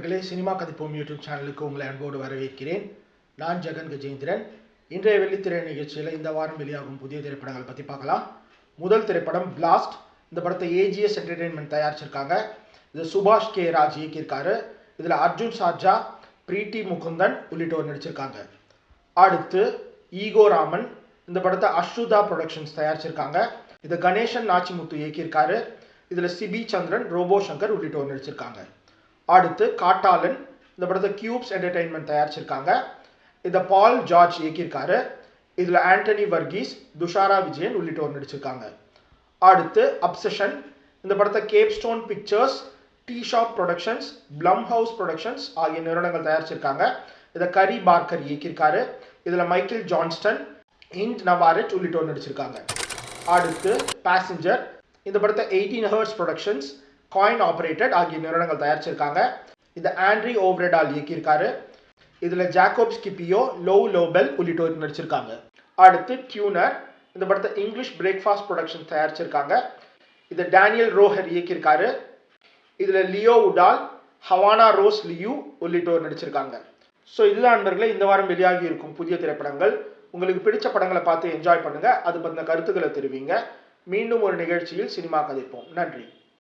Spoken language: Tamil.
நண்பர்களே, சினிமா கதைப்போம் யூடியூப் சேனலுக்கு உங்களை அன்போடு வரவேற்கிறேன். நான் ஜெகன் கஜேந்திரன். இன்றைய வெள்ளித்திரை நிகழ்ச்சியில் இந்த வாரம் வெளியாகும் புதிய திரைப்படங்கள் பற்றி பார்க்கலாம். முதல் திரைப்படம் பிளாஸ்ட். இந்த படத்தை ஏஜிஎஸ் என்டர்டெயின்மெண்ட் தயாரிச்சிருக்காங்க. இது சுபாஷ் கே ராஜ் இயக்கியிருக்காரு. இதில் அர்ஜுன் சார்ஜா, பிரீத்தி முகுந்தன் உள்ளிட்டோர் நடிச்சிருக்காங்க. அடுத்து ஈகோ ராமன். இந்த படத்தை அஸ்ருதா ப்ரொடக்ஷன்ஸ் தயாரிச்சிருக்காங்க. இது கணேசன் நாச்சிமுத்து இயக்கியிருக்காரு. இதில் சிபி சந்திரன், ரோபோ சங்கர் உள்ளிட்டோர் நடிச்சிருக்காங்க. அடுத்து காட்டாளன். இந்த படத்தை கியூப்ஸ் என்டர்டெயின்மெண்ட் தயாரிச்சிருக்காங்க. இதை பால் ஜார்ஜ் இயக்கியிருக்காரு. இதில் ஆண்டனி வர்கீஸ், துஷாரா விஜயன் உள்ளிட்டோர் நடிச்சிருக்காங்க. அடுத்து அப்சஷன். இந்த படத்தை Capstone Pictures, T Shop Productions, Blumhouse Productions ஆகிய நிறுவனங்கள் தயாரிச்சிருக்காங்க. இதை கரி பார்க்கர் இயக்கியிருக்காரு. இதில் மைக்கேல் ஜான்ஸ்டன், இண்ட் நவாரெட் உள்ளிட்டோர் நடிச்சிருக்காங்க. அடுத்து பேசஞ்சர். இந்த படத்தை 18 ஹவர்ஸ் ப்ரொடக்ஷன்ஸ், காயின் ஆப்ரேட்டட் ஆகிய நிறுவனங்கள் தயாரிச்சிருக்காங்க. இது ஆண்ட்ரி ஓவ்ரெடால் இயக்கியிருக்காரு. இதில் ஜாக்கோப் ஸ்கிப்பியோ, லோவ் லோபெல் உள்ளிட்டோர் நடிச்சிருக்காங்க. அடுத்து டியூனர். இந்த படத்தை இங்கிலீஷ் பிரேக்ஃபாஸ்ட் ப்ரொடக்ஷன் தயாரிச்சிருக்காங்க. இது டேனியல் ரோஹர் இயக்கியிருக்காரு. இதில் லியோ உடால், ஹவானா ரோஸ் லியூ உள்ளிட்டோர் நடிச்சிருக்காங்க. ஸோ இதுதான் நண்பர்களே இந்த வாரம் வெளியாகி இருக்கும் புதிய திரைப்படங்கள். உங்களுக்கு பிடிச்ச படங்களை பார்த்து என்ஜாய் பண்ணுங்க. அது பற்றின கருத்துக்களை தெரிவிங்க. மீண்டும் ஒரு நிகழ்ச்சியில் சினிமா கதைப்போம். நன்றி.